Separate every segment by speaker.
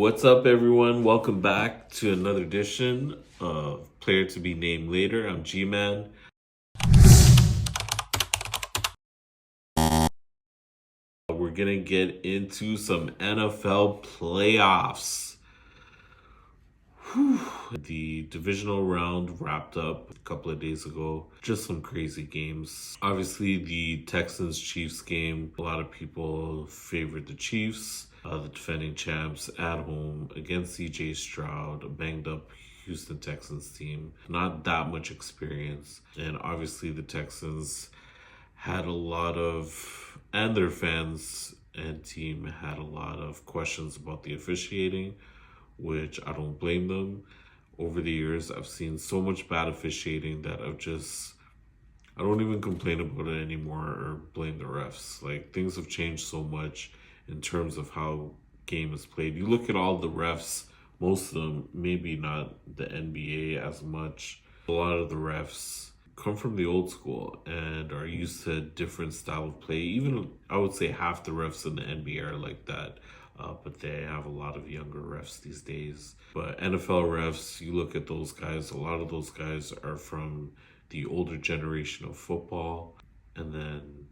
Speaker 1: What's up, everyone? Welcome back to another edition of Player to Be Named Later. I'm G-Man. We're going to get into some NFL playoffs. The divisional round wrapped up a couple of days ago. Just some crazy games. Obviously, the Texans-Chiefs game, a lot of people favored the Chiefs. The defending champs at home against CJ Stroud, a banged up Houston Texans team. Not that much experience. And obviously the Texans had a lot of, and their fans and team had a lot of questions about the officiating, which I don't blame them. Over the years, I've seen so much bad officiating that I don't even complain about it anymore or blame the refs. Like, things have changed so much in terms of how game is played. You look at all the refs, most of them, maybe not the NBA as much. A lot of the refs come from the old school and are used to a different style of play. Even, I would say, half the refs in the NBA are like that. But they have a lot of younger refs these days. But NFL refs, you look at those guys, a lot of those guys are from the older generation of football. And then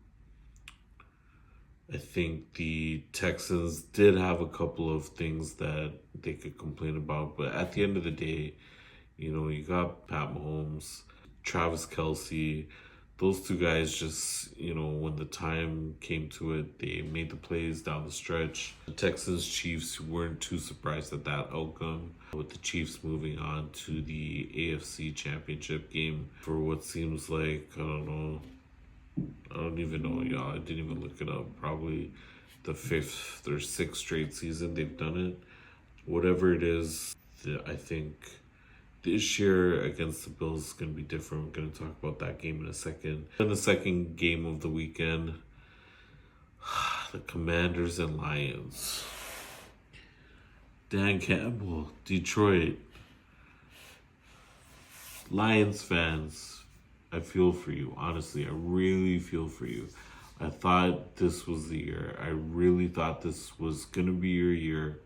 Speaker 1: I think the Texans did have a couple of things that they could complain about. But at the end of the day, you got Pat Mahomes, Travis Kelce. Those two guys just, when the time came to it, they made the plays down the stretch. The Texans Chiefs weren't too surprised at that outcome, with the Chiefs moving on to the AFC Championship game for what seems like, I don't even know, y'all. I didn't even look it up. Probably the 5th or 6th straight season they've done it. Whatever it is, I think this year against the Bills is going to be different. We're going to talk about that game in a second. And the second game of the weekend, the Commanders and Lions. Dan Campbell, Detroit. Lions fans, I feel for you. Honestly, I really feel for you. I thought this was the year. I really thought this was going to be your year.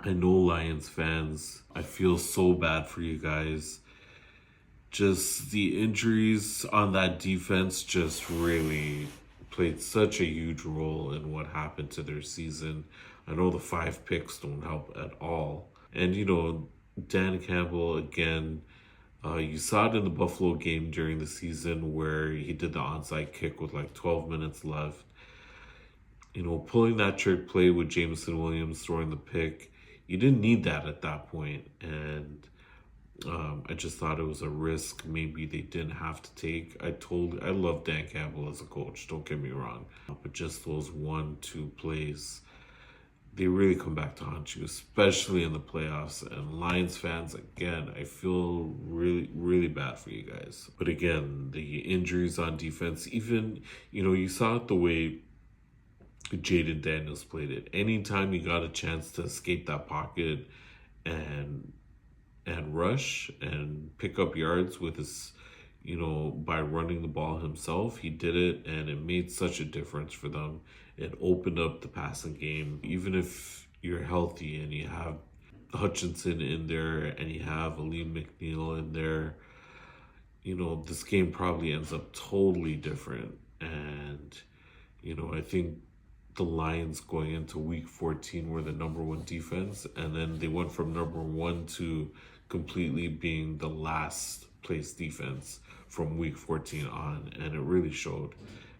Speaker 1: I know Lions fans, I feel so bad for you guys. Just the injuries on that defense just really played such a huge role in what happened to their season. I know the 5 picks don't help at all. And, Dan Campbell, again, you saw it in the Buffalo game during the season where he did the onside kick with like 12 minutes left. Pulling that trick play with Jameson Williams throwing the pick, you didn't need that at that point. And I just thought it was a risk maybe they didn't have to take. I love Dan Campbell as a coach, don't get me wrong. But just those 1-2 plays, they really come back to haunt you, especially in the playoffs. And Lions fans, again, I feel really, really bad for you guys. But again, the injuries on defense, even, you saw it the way Jaden Daniels played it. Anytime you got a chance to escape that pocket and rush and pick up yards with his, by running the ball himself, he did it, and it made such a difference for them. It opened up the passing game. Even if you're healthy and you have Hutchinson in there and you have Aleem McNeil in there, this game probably ends up totally different. And, I think the Lions going into week 14 were the number 1 defense, and then they went from number 1 to completely being the last place defense from week 14 on, and it really showed.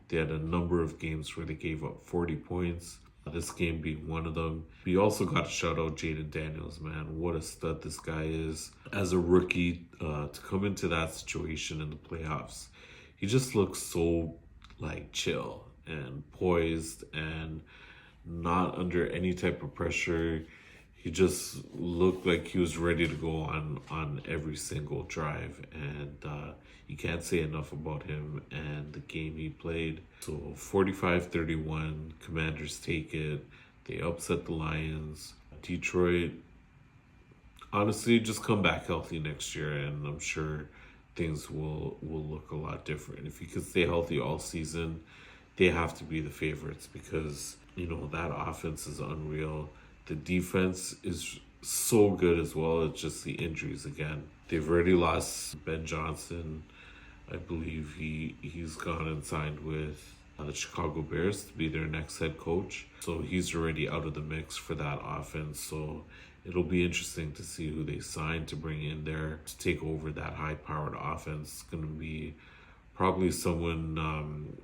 Speaker 1: They had a number of games where they gave up 40 points, this game being one of them. We also got to shout out Jaden Daniels, man. What a stud this guy is. As a rookie, to come into that situation in the playoffs, he just looks so, chill and poised and not under any type of pressure. He just looked like he was ready to go on every single drive. And you can't say enough about him and the game he played. So 45-31, Commanders take it. They upset the Lions. Detroit, honestly, just come back healthy next year, and I'm sure things will look a lot different. If you could stay healthy all season, they have to be the favorites because, that offense is unreal. The defense is so good as well. It's just the injuries again. They've already lost Ben Johnson. I believe he's gone and signed with the Chicago Bears to be their next head coach. So he's already out of the mix for that offense. So it'll be interesting to see who they sign to bring in there to take over that high-powered offense. It's going to be probably someone,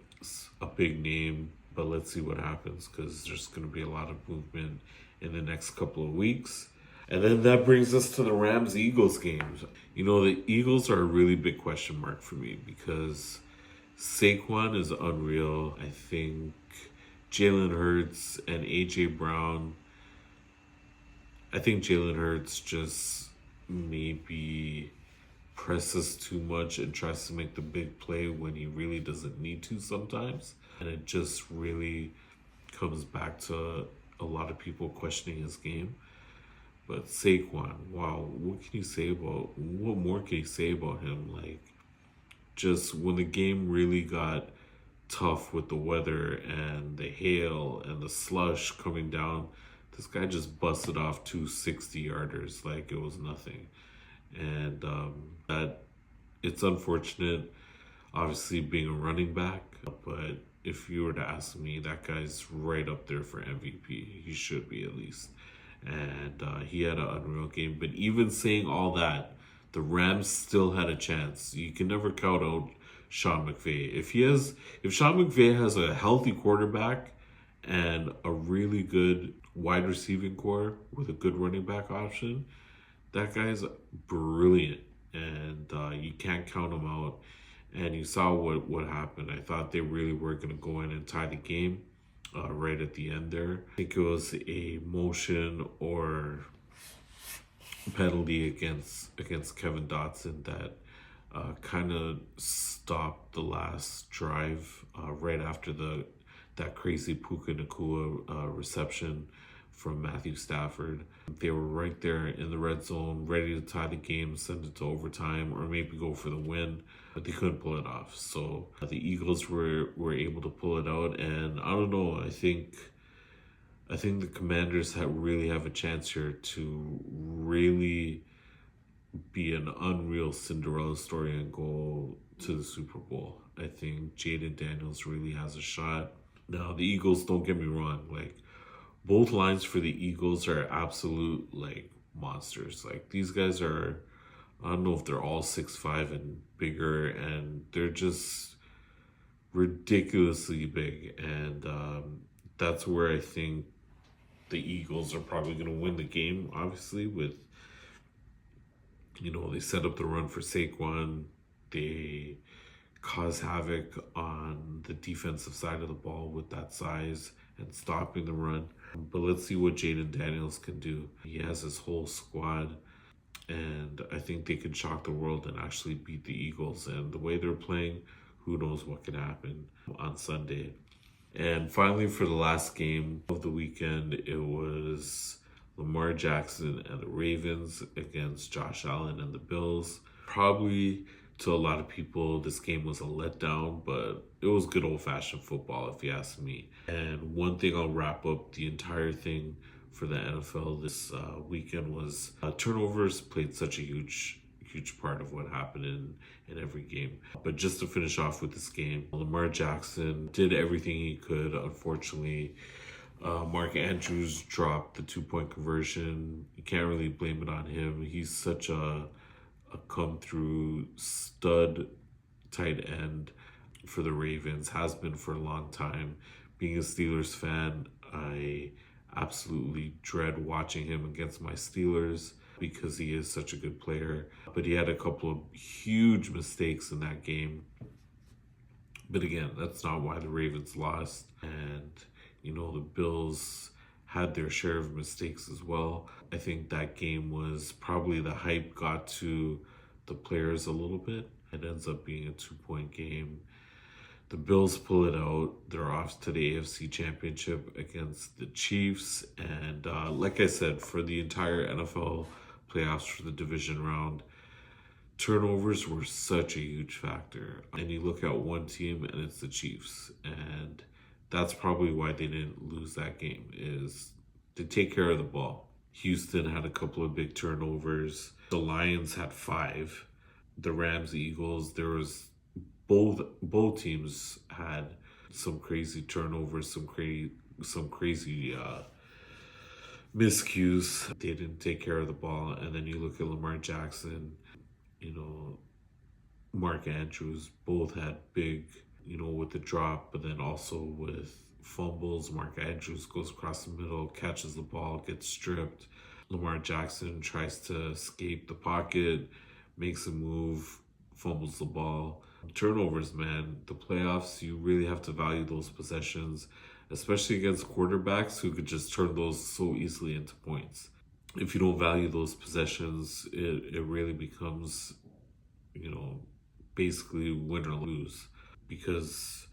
Speaker 1: a big name, but let's see what happens because there's going to be a lot of movement in the next couple of weeks. And then that brings us to the Rams-Eagles games. You know, the Eagles are a really big question mark for me because Saquon is unreal. I think Jalen Hurts and A.J. Brown, I think Jalen Hurts just maybe presses too much and tries to make the big play when he really doesn't need to sometimes. And it just really comes back to a lot of people questioning his game. But Saquon, wow, what more can you say about him? Like, just when the game really got tough with the weather and the hail and the slush coming down, this guy just busted off 2 60-yarders like it was nothing. And that it's unfortunate, obviously being a running back, but if you were to ask me, that guy's right up there for MVP. He should be at least. And he had an unreal game. But even saying all that, the Rams still had a chance. You can never count out Sean McVay. If Sean McVay has a healthy quarterback and a really good wide receiving core with a good running back option, that guy's brilliant. And you can't count him out. And you saw what happened. I thought they really were going to go in and tie the game right at the end there. I think it was a motion or penalty against Kevin Dotson that kind of stopped the last drive right after that crazy Puka Nacua reception from Matthew Stafford. They were right there in the red zone, ready to tie the game, send it to overtime, or maybe go for the win, but they couldn't pull it off. So the Eagles were able to pull it out, and I don't know, I think the Commanders really have a chance here to really be an unreal Cinderella story and go to the Super Bowl. I think Jaden Daniels really has a shot. Now, the Eagles, don't get me wrong, like, both lines for the Eagles are absolute, like, monsters. Like, these guys are, I don't know if they're all 6'5" and bigger, and they're just ridiculously big. And that's where I think the Eagles are probably going to win the game, obviously, with, you know, they set up the run for Saquon. They cause havoc on the defensive side of the ball with that size and stopping the run. But let's see what Jaden Daniels can do. He has his whole squad, and I think they could shock the world and actually beat the Eagles. And the way they're playing, who knows what could happen on Sunday. And finally, for the last game of the weekend, it was Lamar Jackson and the Ravens against Josh Allen and the Bills. Probably to a lot of people, this game was a letdown, but it was good old-fashioned football, if you ask me. And one thing I'll wrap up the entire thing for the NFL this weekend was turnovers played such a huge part of what happened in every game. But just to finish off with this game, Lamar Jackson did everything he could. Unfortunately, Mark Andrews dropped the 2-point conversion. You can't really blame it on him. He's such a come-through stud tight end for the Ravens, has been for a long time. Being a Steelers fan, I absolutely dread watching him against my Steelers because he is such a good player. But he had a couple of huge mistakes in that game. But again, that's not why the Ravens lost. And, you know, the Bills had their share of mistakes as well. I think that game was probably the hype got to the players a little bit. It ends up being a 2-point game. The Bills pull it out. They're off to the AFC Championship against the Chiefs. And like I said, for the entire NFL playoffs for the division round, turnovers were such a huge factor. And you look at one team and it's the Chiefs. And that's probably why they didn't lose that game, is They take care of the ball. Houston had a couple of big turnovers. The Lions had 5. The Rams, the Eagles, there was both teams had some crazy turnovers, some crazy miscues. They didn't take care of the ball. And then you look at Lamar Jackson, you know, Mark Andrews, both had big, with the drop, but then also with fumbles. Mark Andrews goes across the middle, catches the ball, gets stripped. Lamar Jackson tries to escape the pocket, makes a move, fumbles the ball. Turnovers, man. The playoffs, you really have to value those possessions, especially against quarterbacks who could just turn those so easily into points. If you don't value those possessions, it really becomes, basically win or lose. Because,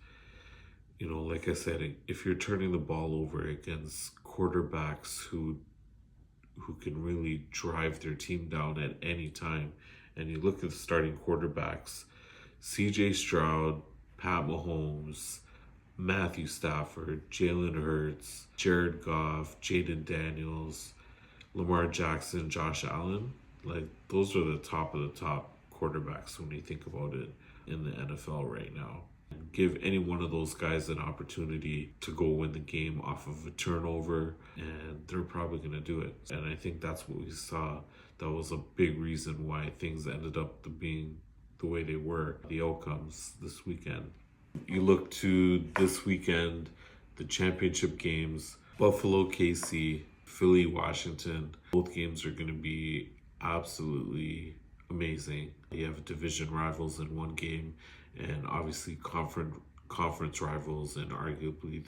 Speaker 1: like I said, if you're turning the ball over against quarterbacks who can really drive their team down at any time, and you look at the starting quarterbacks, CJ Stroud, Pat Mahomes, Matthew Stafford, Jalen Hurts, Jared Goff, Jaden Daniels, Lamar Jackson, Josh Allen, like those are the top of the top quarterbacks when you think about it in the NFL right now. Give any one of those guys an opportunity to go win the game off of a turnover, and they're probably going to do it. And I think that's what we saw. That was a big reason why things ended up being the way they were, the outcomes this weekend. You look to this weekend, the championship games, Buffalo, KC, Philly, Washington. Both games are going to be absolutely amazing. You have division rivals in one game, and obviously conference rivals, and arguably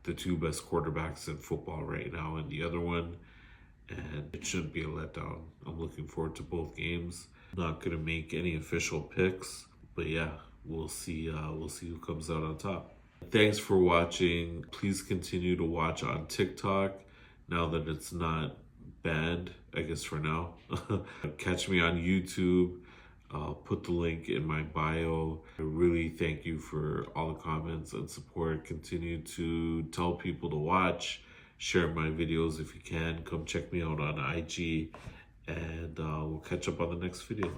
Speaker 1: the two best quarterbacks in football right now in the other one. And it shouldn't be a letdown. I'm looking forward to both games. Not going to make any official picks, but yeah, we'll see who comes out on top. Thanks for watching. Please continue to watch on TikTok now that it's not banned, I guess for now. Catch me on YouTube. I'll put the link in my bio. I really thank you for all the comments and support. Continue to tell people to watch. Share my videos if you can. Come check me out on IG. And we'll catch up on the next video.